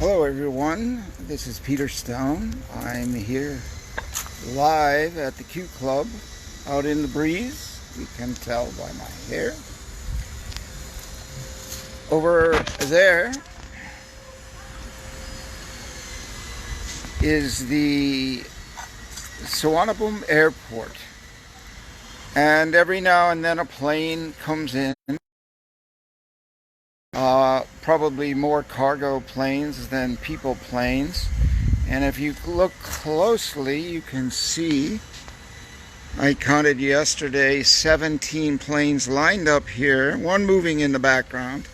Hello everyone, this is Peter Stone. I'm here live at the Q Club out in the breeze. You can tell by my hair. Over there is the Suvarnabhumi Airport, and every now and then a plane comes in. Probably more cargo planes than people planes. And if you look closely, you can see, I counted yesterday 17 planes lined up here, one moving in the background,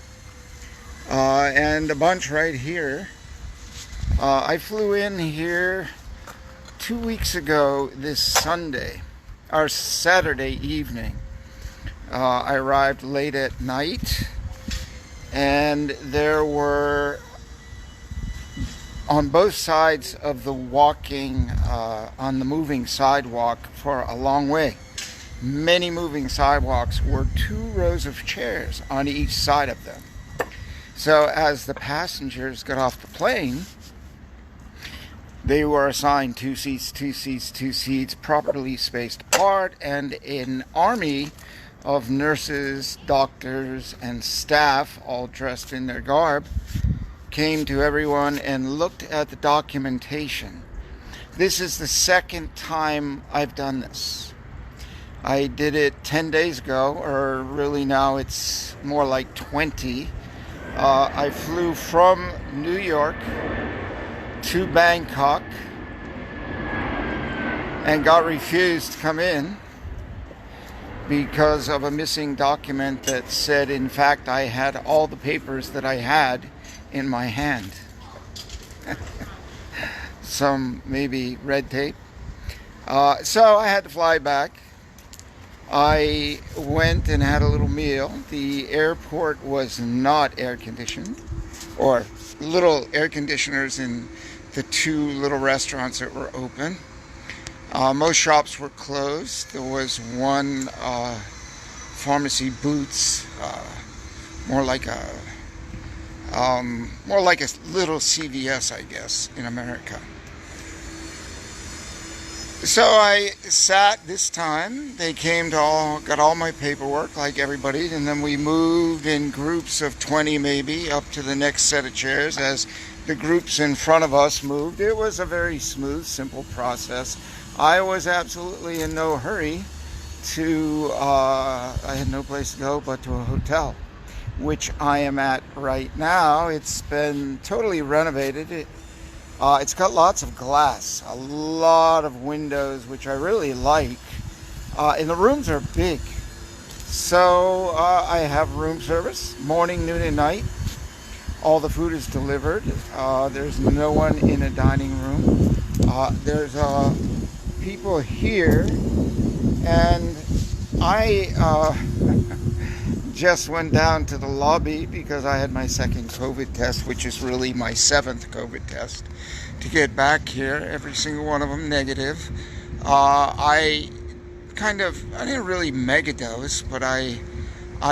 and a bunch right here. I flew in here 2 weeks ago this Sunday, or Saturday evening. I arrived late at night. And there were, on both sides of the walking, on the moving sidewalk for a long way, many moving sidewalks, were 2 rows of chairs on each side of them. So as the passengers got off the plane, they were assigned 2 seats, 2 seats, 2 seats, properly spaced apart, and an army of nurses, doctors, and staff, all dressed in their garb, came to everyone and looked at the documentation. This is the second time I've done this. I did it 10 days ago, or really now it's more like 20. I flew from New York to Bangkok and got refused to come in because of a missing document that said, in fact, I had all the papers that I had in my hand. Some maybe red tape. So I had to fly back. I went and had a little meal. The airport was not air conditioned, or little air conditioners in the 2 little restaurants that were open. Most shops were closed. There was one pharmacy, Boots, more like a little CVS, I guess, in America. So I sat this time. They came to got all my paperwork like everybody, and then we moved in groups of 20 maybe up to the next set of chairs as the groups in front of us moved. It was a very smooth, simple process. I was absolutely in no hurry to, I had no place to go but to a hotel, which I am at right now. It's been totally renovated. It's got lots of glass, a lot of windows, which I really like. And the rooms are big. So I have room service, morning, noon, and night. All the food is delivered. There's no one in a dining room. There's people here, and I just went down to the lobby because I had my second COVID test, which is really my 7th COVID test, to get back here. Every single one of them negative. I didn't really megadose, but I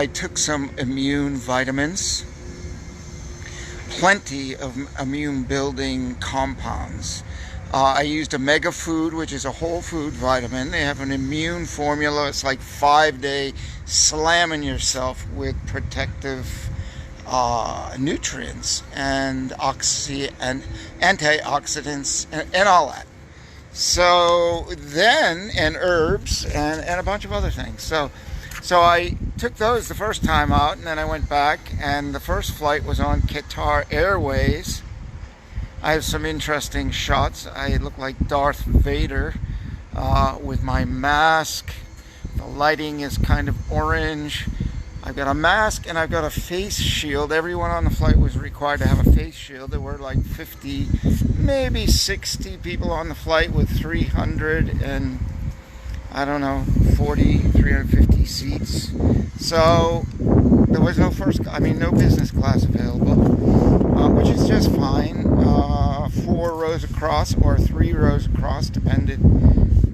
took some immune vitamins, plenty of immune building compounds. I used a Mega Food, which is a whole food vitamin. They have an immune formula. It's like 5-day slamming yourself with protective nutrients and antioxidants and all that. So then, and herbs and a bunch of other things. So I took those the first time out, and then I went back, and the first flight was on Qatar Airways. I have some interesting shots. I look like Darth Vader with my mask. The lighting is kind of orange. I've got a mask and I've got a face shield. Everyone on the flight was required to have a face shield. There were like 50, maybe 60 people on the flight with 300 and, I don't know, 350 seats. So there was no no business class available, which is just fine. 4 rows across or 3 rows across, depended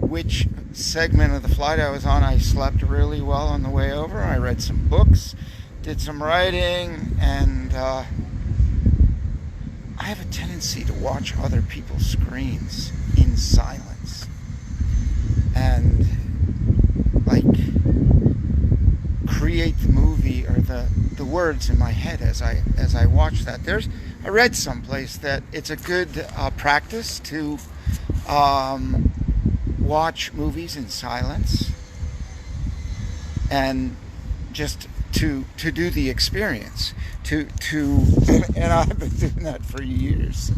which segment of the flight I was on. I slept really well on the way over. I read some books, did some writing, and I have a tendency to watch other people's screens in silence and like create the movie or the words in my head as I watch that. I read someplace that it's a good practice to watch movies in silence and just to do the experience and I've been doing that for years.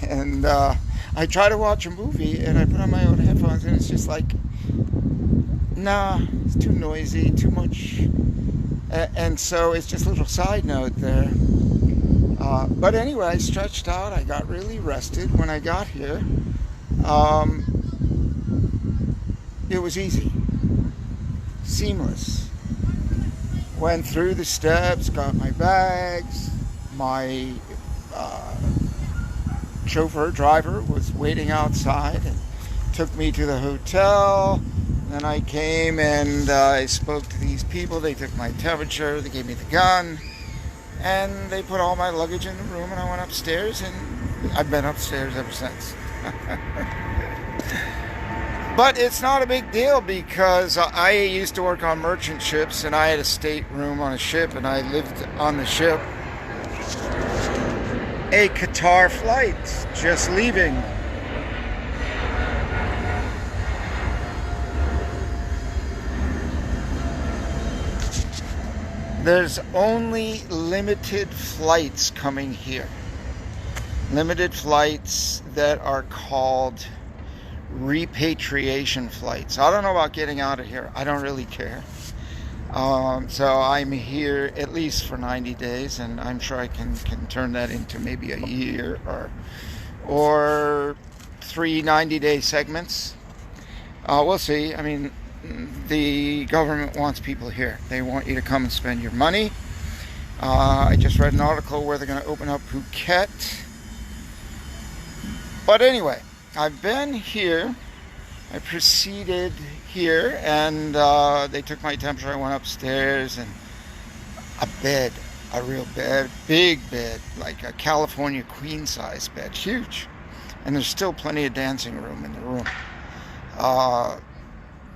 And I try to watch a movie and I put on my own headphones and it's just like, nah, it's too noisy, too much. And so it's just a little side note there. But anyway, I stretched out. I got really rested when I got here. It was easy, seamless. Went through the steps, got my bags. My driver was waiting outside and took me to the hotel. Then I came and I spoke to these people. They took my temperature, they gave me the gun, and they put all my luggage in the room, and I went upstairs, and I've been upstairs ever since. But it's not a big deal because I used to work on merchant ships and I had a stateroom on a ship and I lived on the ship. A Qatar flight just leaving. There's only limited flights coming here. Limited flights that are called repatriation flights. I don't know about getting out of here. I don't really care. So I'm here at least for 90 days, and I'm sure I can turn that into maybe a year or 3 90-day segments. We'll see. I mean, the government wants people here. They want you to come and spend your money. I just read an article where they're going to open up Phuket. But anyway, I've been here. I proceeded here and they took my temperature. I went upstairs and a real bed, big bed, like a California queen size bed, huge. And there's still plenty of dancing room in the room.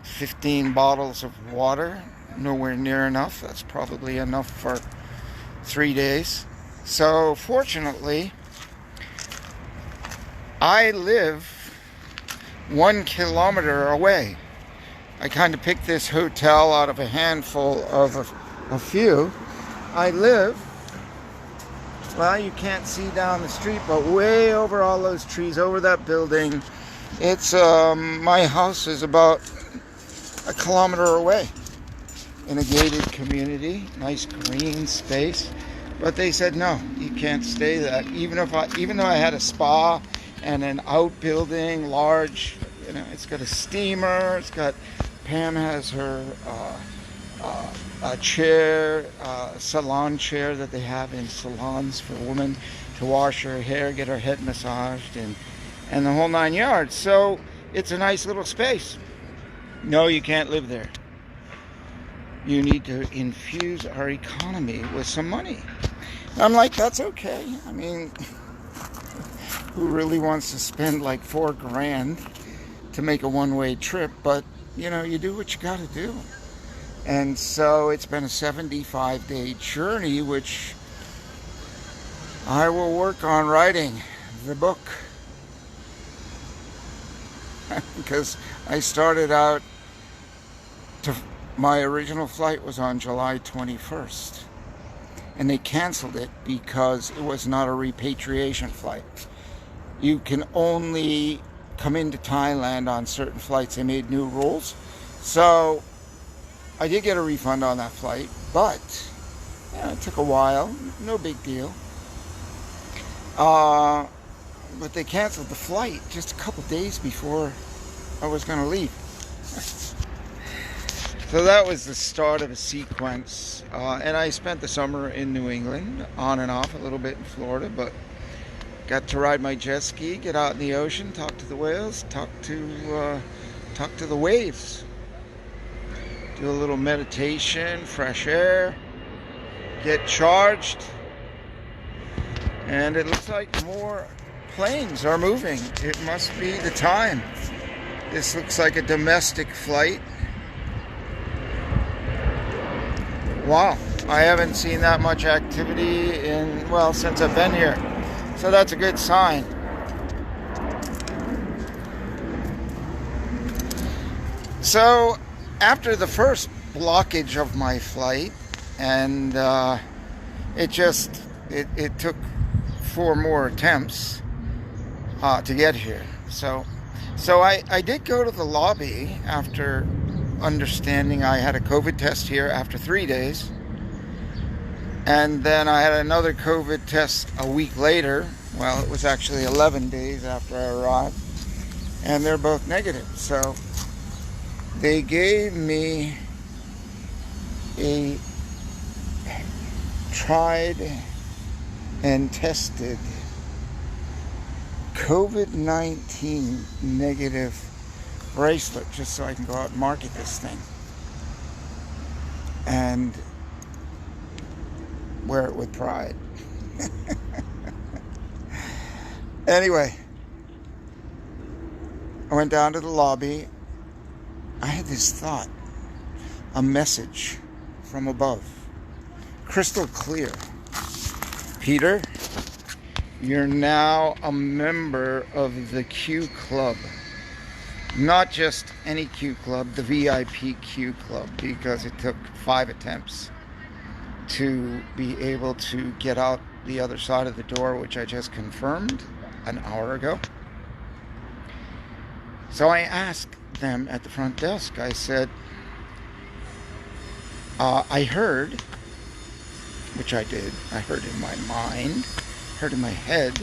15 bottles of water, nowhere near enough. That's probably enough for 3 days. So fortunately, I live 1 kilometer away. I kind of picked this hotel out of a handful of a few. I live, well, you can't see down the street, but way over all those trees, over that building. It's, my house is about 1 kilometer away in a gated community, nice green space. But they said, no, you can't stay that. Even though I had a spa and an outbuilding, large, it's got a steamer, Pam has her a chair, salon chair that they have in salons for women to wash her hair, get her head massaged, and the whole 9 yards. So it's a nice little space. No, you can't live there. You need to infuse our economy with some money. I'm like, that's okay. I mean, who really wants to spend like $4,000 to make a one-way trip? But, you do what you got to do. And so it's been a 75-day journey, which I will work on writing the book. Because I started out, my original flight was on July 21st. And they canceled it because it was not a repatriation flight. You can only come into Thailand on certain flights. They made new rules. So I did get a refund on that flight, but it took a while. No big deal. But they canceled the flight just a couple days before I was going to leave. So that was the start of a sequence. And I spent the summer in New England, on and off, a little bit in Florida, but got to ride my jet ski, get out in the ocean, talk to the whales, talk to the waves, do a little meditation, fresh air, get charged, And it looks like more planes are moving. It must be the time. This looks like a domestic flight. Wow, I haven't seen that much activity since I've been here. So that's a good sign. So after the first blockage of my flight, and it took 4 more attempts to get here. So I did go to the lobby after understanding I had a COVID test here after 3 days. And then I had another COVID test a week later. Well, it was actually 11 days after I arrived. And they're both negative. So they gave me a tried and tested COVID-19 negative bracelet just so I can go out and market this thing and wear it with pride. Anyway, I went down to the lobby. I had this thought, a message from above, crystal clear. Peter, you're now a member of the Q Club. Not just any Q Club, the VIP Q Club, because it took 5 attempts to be able to get out the other side of the door, which I just confirmed an hour ago. So I asked them at the front desk, I said, I heard, which I did, I heard in my mind, heard in my head,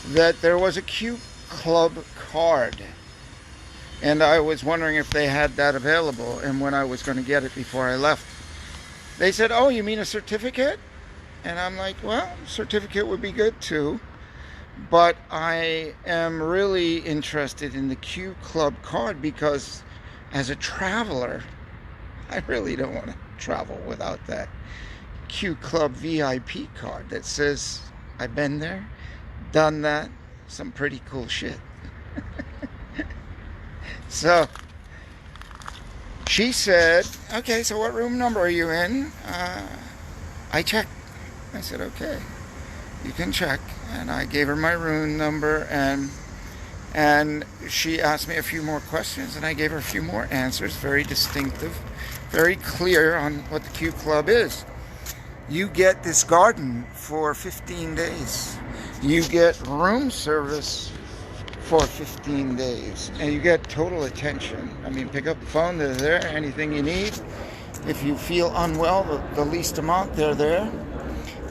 that there was a Q Club card. And I was wondering if they had that available and when I was going to get it before I left. They said, oh, you mean a certificate? And I'm like, well, certificate would be good too. But I am really interested in the Q Club card because as a traveler, I really don't want to travel without that Q Club VIP card that says I've been there, done that, some pretty cool shit. So she said, okay, so what room number are you in? I checked. I said, okay, you can check. And I gave her my room number, and she asked me a few more questions, and I gave her a few more answers, very distinctive, very clear on what the Q Club is. You get this garden for 15 days. You get room service for 15 days, and you get total attention. I mean, pick up the phone, they're there, anything you need. If you feel unwell, the least amount, they're there.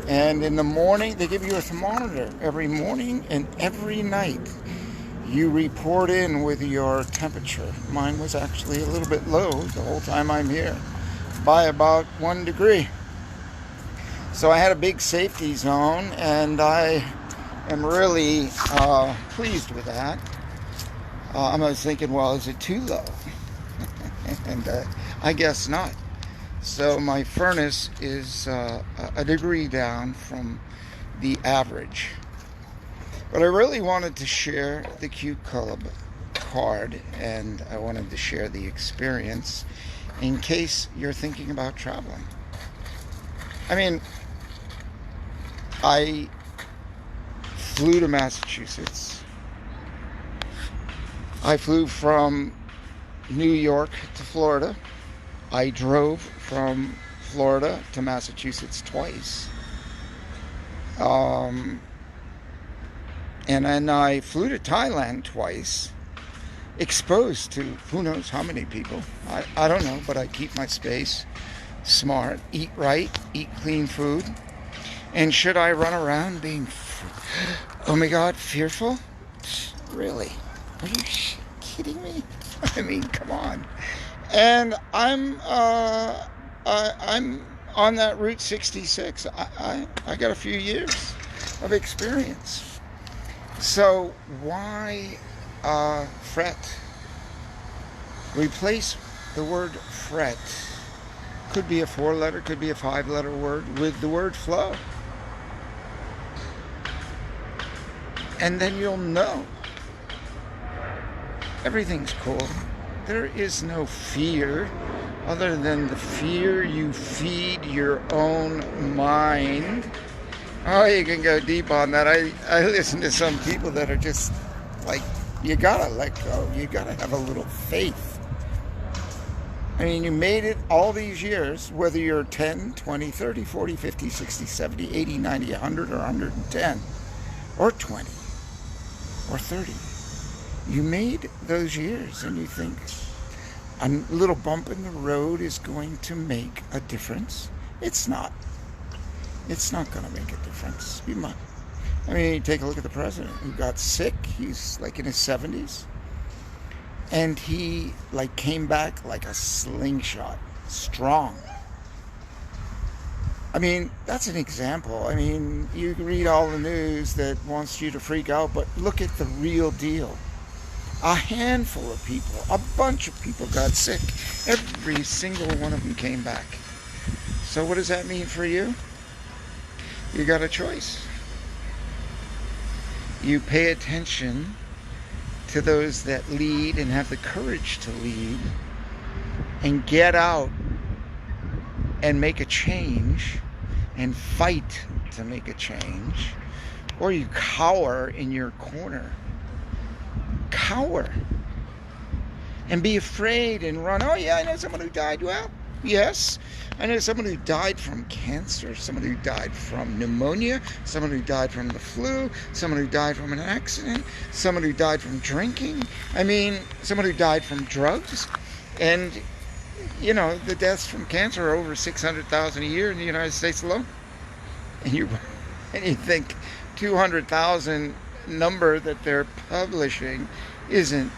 And in the morning, they give you a thermometer every morning and every night. You report in with your temperature. Mine was actually a little bit low the whole time I'm here, by about 1 degree. So I had a big safety zone, and I am really pleased with that. I was thinking, well, is it too low? And I guess not. So my furnace is a degree down from the average. But I really wanted to share the Q Club card, and I wanted to share the experience in case you're thinking about traveling. I mean, I flew to Massachusetts. I flew from New York to Florida. I drove from Florida to Massachusetts twice. And then I flew to Thailand twice, exposed to who knows how many people. I don't know, but I keep my space, smart, eat right, eat clean food. And should I run around being, oh my God, fearful? Really? Are you kidding me? I mean, come on. And I'm on that Route 66. I got a few years of experience. So why fret? Replace the word fret. Could be a 4-letter, could be a 5-letter word with the word flow. And then you'll know everything's cool. There is no fear other than the fear you feed your own mind. Oh, you can go deep on that. I listen to some people that are just like, you gotta let go. You gotta have a little faith. I mean, you made it all these years, whether you're 10, 20, 30, 40, 50, 60, 70, 80, 90, 100, or 110, or 20, or 30. You made those years, and you think a little bump in the road is going to make a difference. It's not. It's not going to make a difference. I mean, you take a look at the president who got sick. He's like in his 70s. And he like came back like a slingshot, strong. I mean, that's an example. I mean, you can read all the news that wants you to freak out, but look at the real deal. A handful of people, a bunch of people got sick. Every single one of them came back. So what does that mean for you? You got a choice. You pay attention to those that lead and have the courage to lead and get out and make a change and fight to make a change, or you cower in your corner. Cower and be afraid and run. Oh yeah, I know someone who died. Well, yes, I know someone who died from cancer, someone who died from pneumonia, someone who died from the flu, someone who died from an accident, someone who died from drinking. I mean, someone who died from drugs. And you know, the deaths from cancer are over 600,000 a year in the United States alone. And you think 200,000 number that they're publishing isn't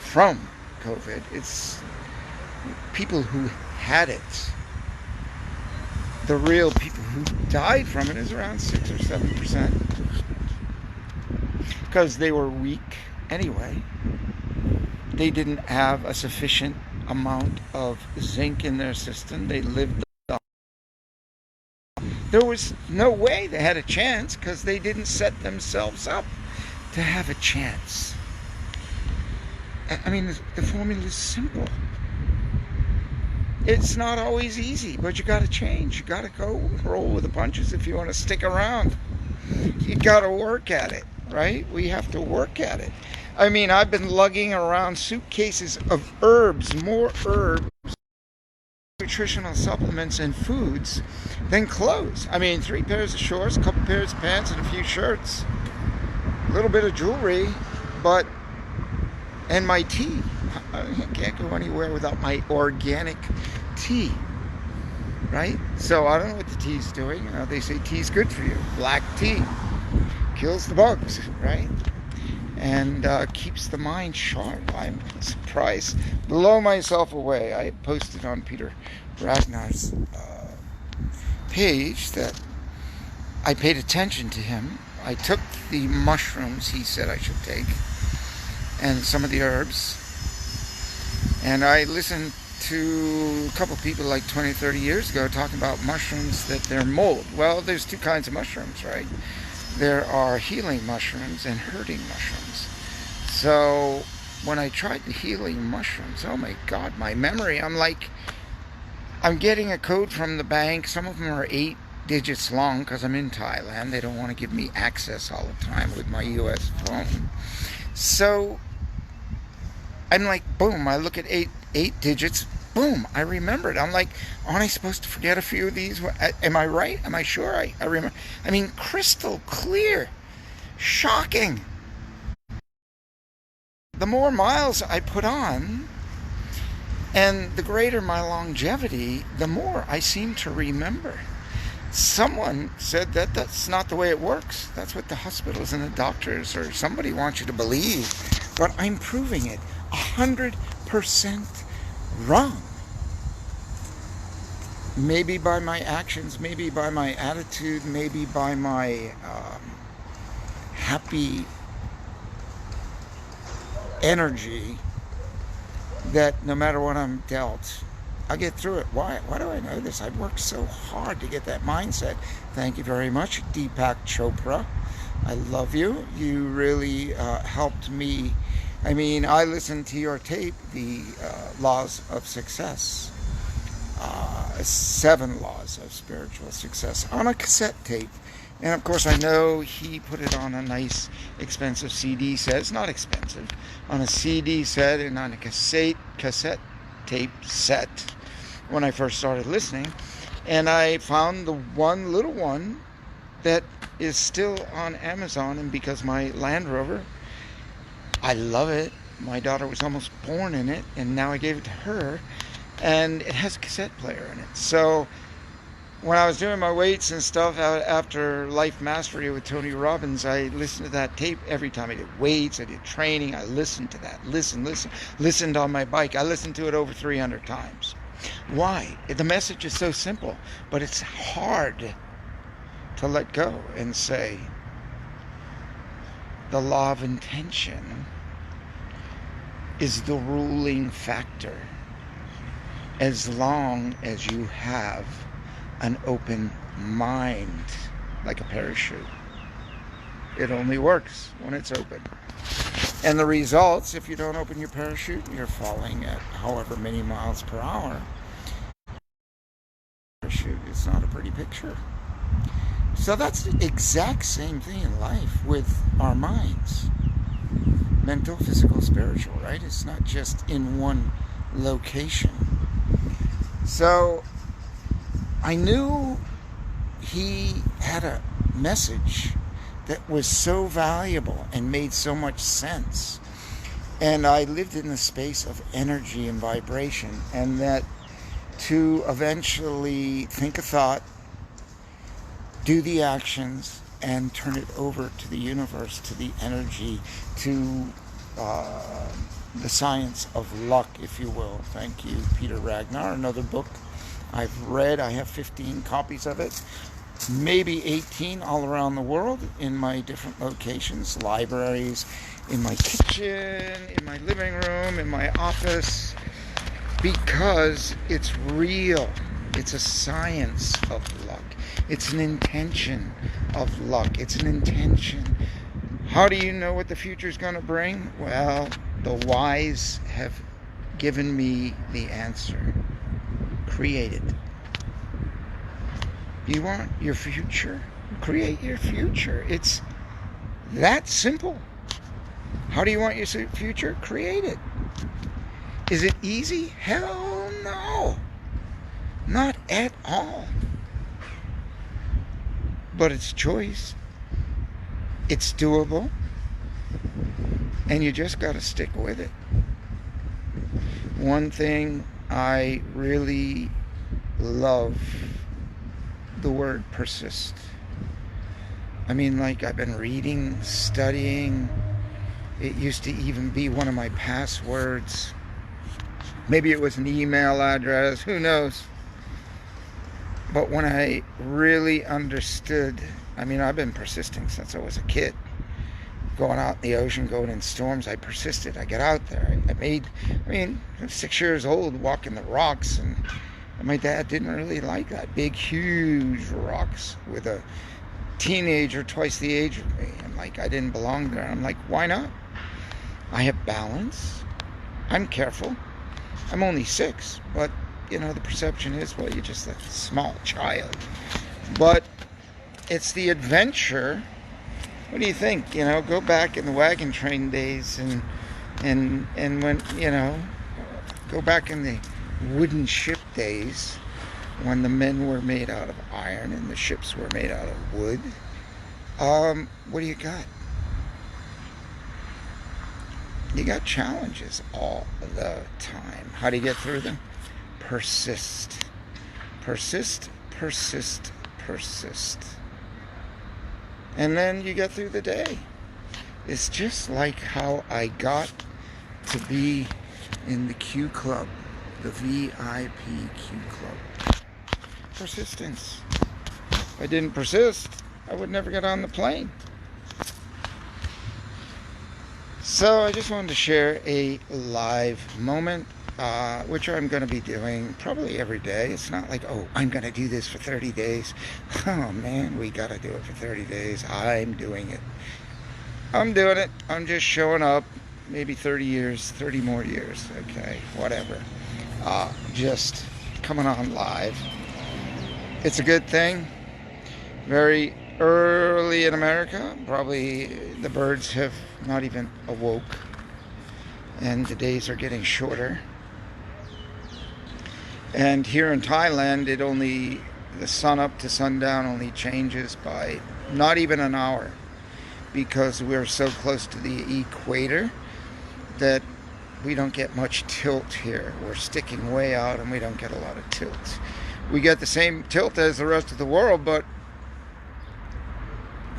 from COVID. It's people who had it. The real people who died from it is around 6 or 7%. Because they were weak anyway. They didn't have a sufficient amount of zinc in their system. They lived. There was no way they had a chance because they didn't set themselves up to have a chance. I mean, the formula is simple. It's not always easy, but you got to change. You got to go roll with the punches if you want to stick around. You got to work at it, right? We have to work at it. I mean, I've been lugging around suitcases of herbs, more herbs, nutritional supplements and foods than clothes. I mean, 3 pairs of shorts, a couple pairs of pants, and a few shirts. A little bit of jewelry, and my tea. I can't go anywhere without my organic tea, right? So I don't know what the tea's doing. You know, they say tea's good for you. Black tea kills the bugs, right? And keeps the mind sharp. I'm surprised, blow myself away. I posted on Peter Ragnar's page that I paid attention to him. I took the mushrooms he said I should take and some of the herbs, and I listened to a couple people like 20, 30 years ago talking about mushrooms that they're mold. Well, there's 2 kinds of mushrooms, right? There are healing mushrooms and hurting mushrooms. So when I tried the healing mushrooms, oh my God, my memory, I'm getting a code from the bank. Some of them are 8 digits long because I'm in Thailand. They don't want to give me access all the time with my US phone. So I'm like, boom, I look at eight digits, boom, I remembered. I'm like, aren't I supposed to forget a few of these? Am I right? Am I sure I remember? I mean, crystal clear. Shocking. The more miles I put on, and the greater my longevity, the more I seem to remember. Someone said that that's not the way it works. That's what the hospitals and the doctors or somebody wants you to believe. But I'm proving it 100% wrong. Maybe by my actions, maybe by my attitude, maybe by my happy energy, that no matter what I'm dealt, I get through it. Why do I know this? I've worked so hard to get that mindset. Thank you very much, Deepak Chopra. I love you. You really helped me. I mean, I listened to your tape, The Laws of Success, 7 Laws of Spiritual Success, on a cassette tape. And of course, I know he put it on a nice, expensive CD set. It's not expensive. On a CD set and on a cassette tape set when I first started listening. And I found the one little one that is still on Amazon. And because my Land Rover, I love it. My daughter was almost born in it, and now I gave it to her. And it has a cassette player in it. So when I was doing my weights and stuff after Life Mastery with Tony Robbins, I listened to that tape every time I did weights, I did training. I listened to that. Listened on my bike. I listened to it over 300 times. Why? The message is so simple, but it's hard to let go and say the law of intention is the ruling factor as long as you have an open mind, like a parachute. It only works when it's open. And the results, if you don't open your parachute, you're falling at however many miles per hour. Parachute is not a pretty picture. So that's the exact same thing in life with our minds. Mental, physical, spiritual, right? It's not just in one location. So I knew he had a message that was so valuable and made so much sense. And I lived in the space of energy and vibration, and that to eventually think a thought, do the actions, and turn it over to the universe, to the energy, to the science of luck, if you will. Thank you, Peter Ragnar. Another book I've read. I have 15 copies of it, maybe 18 all around the world in my different locations, libraries, in my kitchen, in my living room, in my office, because it's real. It's a science of luck. It's an intention of luck. It's an intention. How do you know what the future is going to bring? Well, the wise have given me the answer. Create it. You want your future? Create your future. It's that simple. How do you want your future? Create it. Is it easy? Hell no. Not at all. But it's choice. It's doable. And you just got to stick with it. One thing I really love, the word persist. I mean, like, I've been reading, studying. It used to even be one of my passwords. Maybe it was an email address, who knows? But when I really understood, I mean, I've been persisting since I was a kid. Going out in the ocean, going in storms, I persisted. I got out there. I was 6 years old walking the rocks, and my dad didn't really like that. Big, huge rocks with a teenager twice the age of me. And like, I didn't belong there. I'm like, why not? I have balance. I'm careful. I'm only 6, but you know, the perception is, well, you're just a small child. But it's the adventure. What do you think? You know, go back in the wagon train days and when, you know, go back in the wooden ship days when the men were made out of iron and the ships were made out of wood. What do you got? You got challenges all the time. How do you get through them? Persist. Persist, persist, persist. And then you get through the day. It's just like how I got to be in the Q Club, the VIP Q Club. Persistence. If I didn't persist, I would never get on the plane. So I just wanted to share a live moment which I'm going to be doing probably every day. It's not like, oh, I'm going to do this for 30 days. Oh, man, we got to do it for 30 days. I'm doing it. I'm doing it. I'm just showing up. Maybe 30 years, 30 more years. Okay, whatever. Just coming on live. It's a good thing. Very early in America. Probably the birds have not even awoke. And the days are getting shorter. And here in Thailand, the sun up to sundown only changes by not even an hour, because we're so close to the equator that we don't get much tilt here. We're sticking way out and we don't get a lot of tilt. We get the same tilt as the rest of the world, but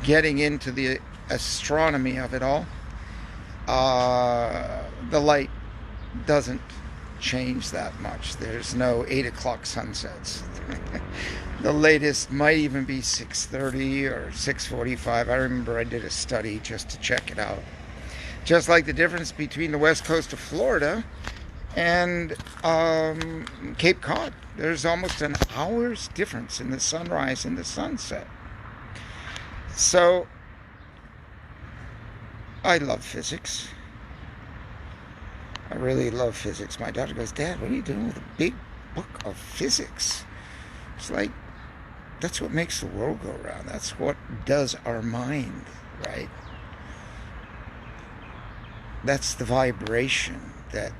getting into the astronomy of it all, the light doesn't change that much. There's no 8 o'clock sunsets. The latest might even be 6:30 or 6:45. I remember I did a study just to check it out. Just like the difference between the west coast of Florida and Cape Cod. There's almost an hour's difference in the sunrise and the sunset. So, I love physics. I really love physics. My daughter goes, Dad, what are you doing with a big book of physics? It's like, that's what makes the world go round. That's what does our mind, right? That's the vibration that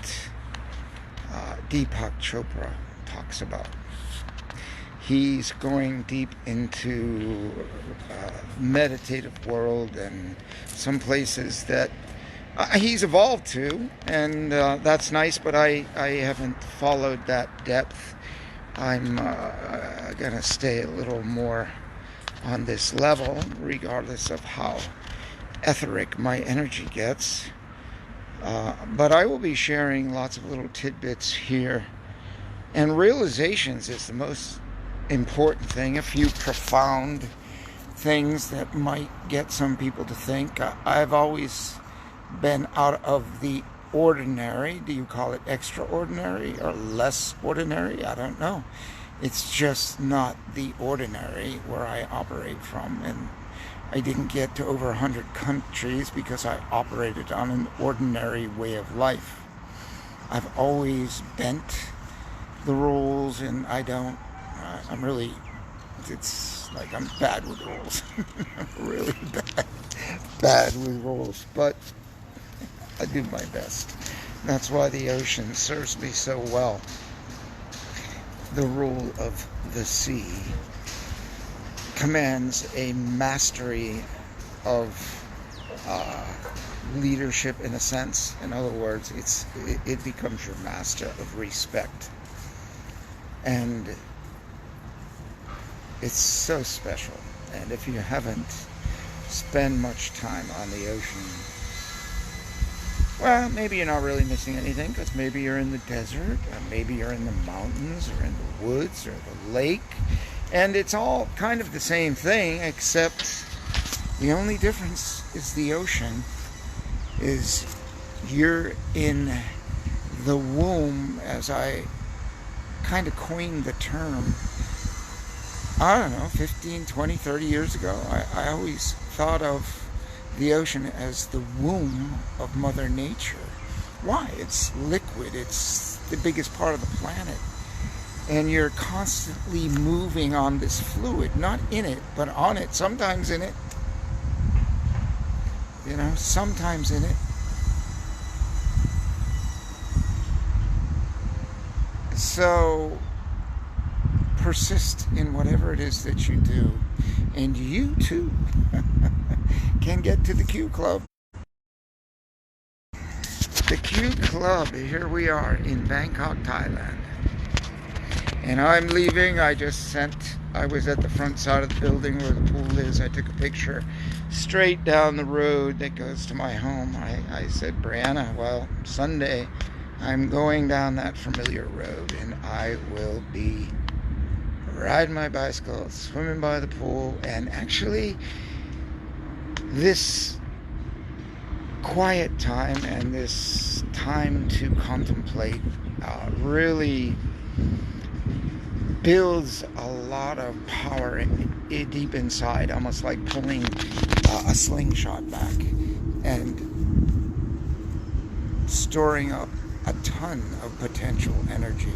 Deepak Chopra talks about. He's going deep into meditative world and some places that he's evolved to, and that's nice, but I haven't followed that depth. I'm going to stay a little more on this level, regardless of how etheric my energy gets. But I will be sharing lots of little tidbits here. And realizations is the most important thing. A few profound things that might get some people to think. I've always been out of the ordinary. Do you call it extraordinary or less ordinary? I don't know. It's just not the ordinary where I operate from. And I didn't get to over 100 countries because I operated on an ordinary way of life. I've always bent the rules, and I'm really, it's like I'm bad with rules. Really bad with rules, but I do my best. That's why the ocean serves me so well. The rule of the sea commands a mastery of leadership in a sense. In other words, it becomes your master of respect. And it's so special. And if you haven't spent much time on the ocean, well, maybe you're not really missing anything, because maybe you're in the desert, or maybe you're in the mountains, or in the woods, or the lake. And it's all kind of the same thing, except the only difference is the ocean is you're in the womb, as I kind of coined the term, I don't know, 15, 20, 30 years ago. I always thought of the ocean as the womb of Mother Nature. Why? It's liquid. It's the biggest part of the planet. And you're constantly moving on this fluid, not in it, but on it, sometimes in it. You know, sometimes in it. So, persist in whatever it is that you do. And you too can get to the Q Club. The Q Club, here we are in Bangkok, Thailand. And I'm leaving. I was at the front side of the building where the pool is. I took a picture straight down the road that goes to my home. I said, Brianna, well, Sunday I'm going down that familiar road, and I will be riding my bicycle, swimming by the pool, and actually this quiet time and this time to contemplate really builds a lot of power deep inside, almost like pulling a slingshot back and storing up a ton of potential energy.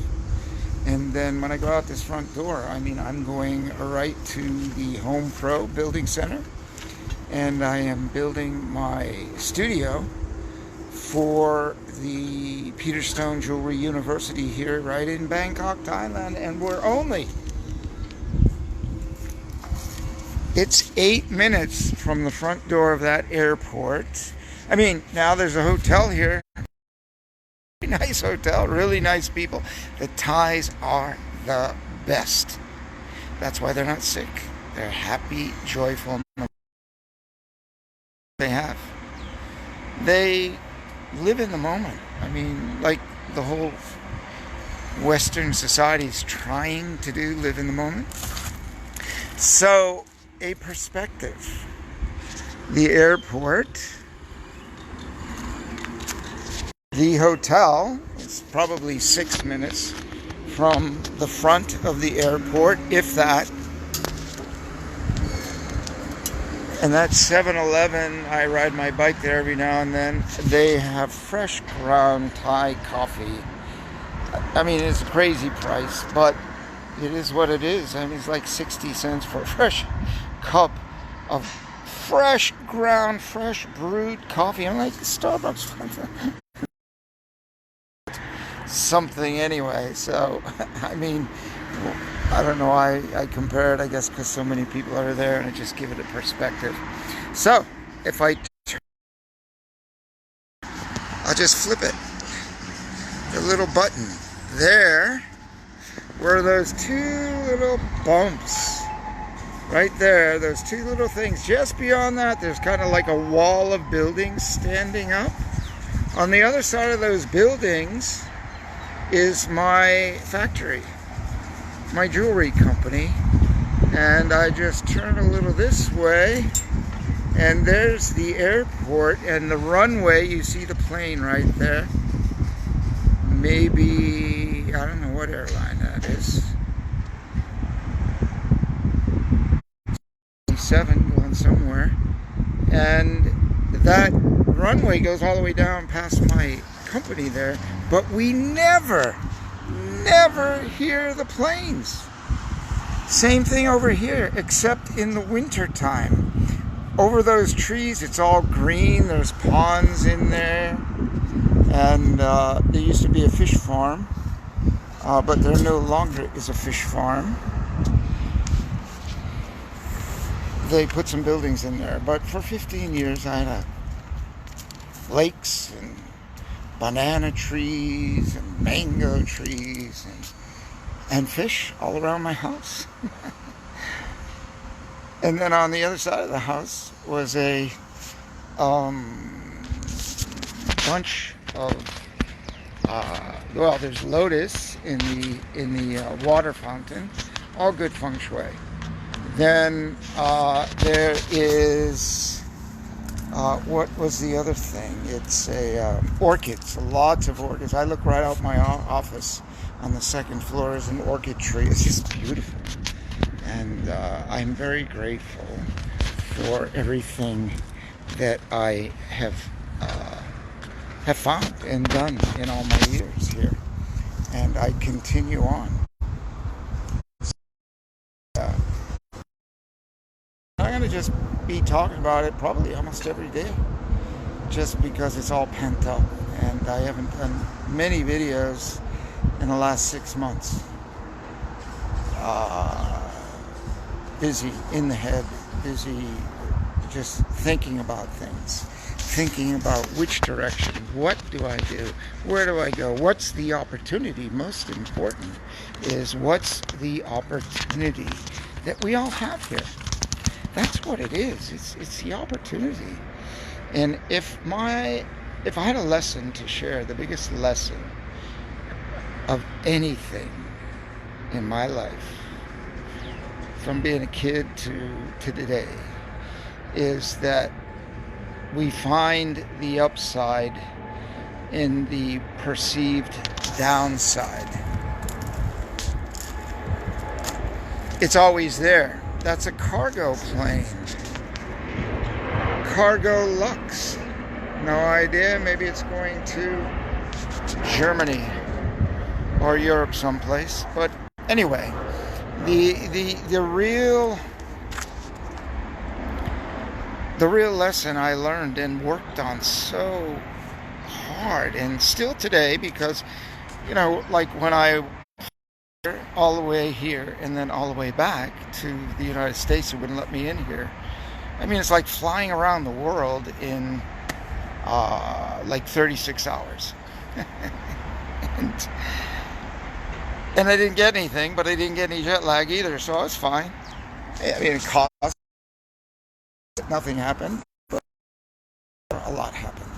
And then when I go out this front door, I mean, I'm going right to the Home Pro Building Center, and I am building my studio for the Peter Stone Jewelry University here right in Bangkok, Thailand. And it's 8 minutes from the front door of that airport. I mean, now there's a hotel here. Nice hotel, really nice people. The Thais are the best. That's why they're not sick. They're happy, joyful. They live in the moment. I mean, like the whole Western society is trying to do, live in the moment. So, a perspective. The airport, the hotel is probably 6 minutes from the front of the airport, if that. And that's 7-Eleven. I ride my bike there every now and then. They have fresh ground Thai coffee. I mean, it's a crazy price, but it is what it is. I mean, it's like 60 cents for a fresh cup of fresh ground, fresh brewed coffee. I'm like, Starbucks something anyway. So, I mean, I don't know why I compare it. I guess because so many people are there, and I just give it a perspective. So, if I'll just flip it. The little button there were those two little bumps right there. Those two little things. Just beyond that, there's kind of like a wall of buildings standing up. On the other side of those buildings is my factory, my jewelry company. And I just turn a little this way, and there's the airport and the runway. You see the plane right there. Maybe, I don't know what airline that is. 7 going somewhere. And that runway goes all the way down past my company there, but we never hear the planes. Same thing over here, except in the winter time. Over those trees, it's all green. There's ponds in there, and there used to be a fish farm, but there no longer is a fish farm. They put some buildings in there, but for 15 years I had lakes and banana trees and mango trees and fish all around my house. And then on the other side of the house was a bunch of there's lotus in the water fountain, all good feng shui. Then there is what was the other thing? It's orchids, lots of orchids. I look right out my office. On the second floor is an orchid tree. It's just beautiful. And I'm very grateful for everything that I have found and done in all my years here. And I continue on. I'm going to just be talking about it probably almost every day, just because it's all pent up, and I haven't done many videos in the last 6 months. Busy in the head, busy just thinking about things, thinking about which direction, what do I do, where do I go, what's the opportunity. Most important is, what's the opportunity that we all have here. That's what it is. It's the opportunity. And if I had a lesson to share, the biggest lesson of anything in my life, from being a kid to today, is that we find the upside in the perceived downside. It's always there. That's a cargo plane. Cargo Lux. No idea. Maybe it's going to Germany or Europe someplace. But anyway, the real lesson I learned and worked on so hard, and still today, because like when I all the way here and then all the way back to the United States, it wouldn't let me in here. I mean, it's like flying around the world in like 36 hours. and I didn't get anything, but I didn't get any jet lag either, so I was fine. I mean, it cost, nothing happened, but a lot happened.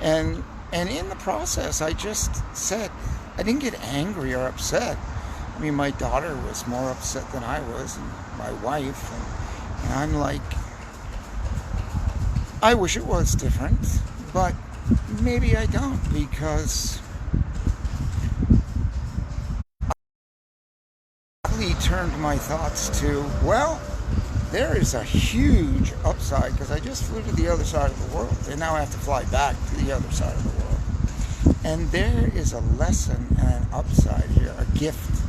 And in the process, I just said, I didn't get angry or upset. I mean, my daughter was more upset than I was, and my wife, and I'm like, I wish it was different, but maybe I don't, because I really turned my thoughts to, well, there is a huge upside, because I just flew to the other side of the world, and now I have to fly back to the other side of the world. And there is a lesson and an upside here, a gift.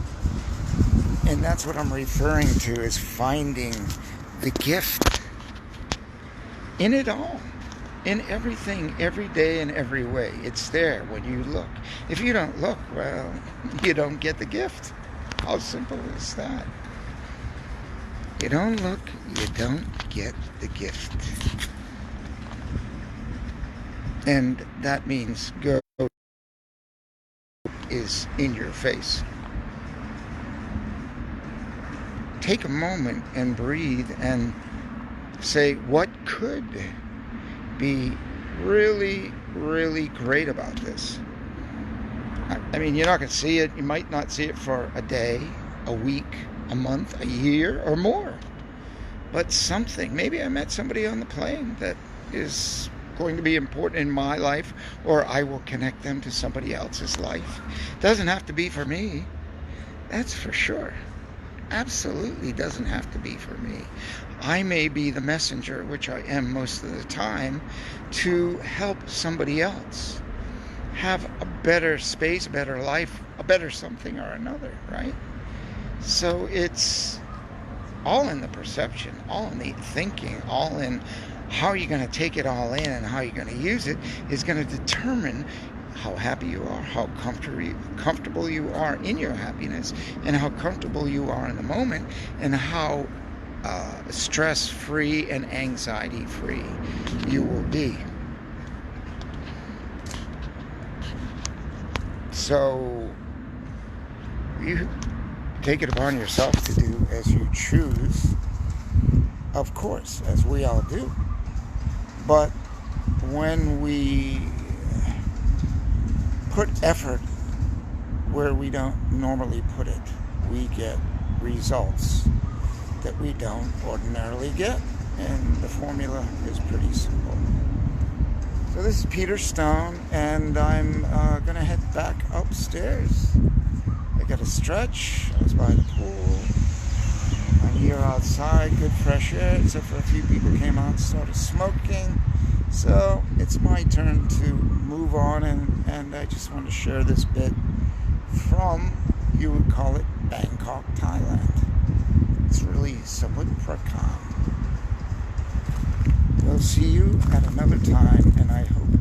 And that's what I'm referring to, is finding the gift in it all, in everything, every day, in every way. It's there when you look. If you don't look, well, you don't get the gift. How simple is that? You don't look, you don't get the gift. And that means go is in your face. Take a moment and breathe and say, what could be really, really great about this? I mean, you're not going to see it. You might not see it for a day, a week, a month, a year, or more. But something. Maybe I met somebody on the plane that is going to be important in my life, or I will connect them to somebody else's life. Doesn't have to be for me. That's for sure. Absolutely doesn't have to be for me. I may be the messenger, which I am most of the time, to help somebody else have a better space, a better life, a better something or another, right? So it's all in the perception, all in the thinking, all in how you're going to take it all in, and how you're going to use it is going to determine how happy you are, how comfortable you are in your happiness, and how comfortable you are in the moment, and how stress-free and anxiety-free you will be. So you take it upon yourself to do as you choose, of course, as we all do. But when we put effort where we don't normally put it, we get results that we don't ordinarily get. And the formula is pretty simple. So this is Peter Stone, and I'm going to head back upstairs. I got a stretch. I was by the pool. I'm here outside, good fresh air, except for a few people came out and started smoking. So it's my turn to move on, and I just want to share this bit from, you would call it, Bangkok, Thailand. It's really Samut Prakan. We'll see you at another time, and I hope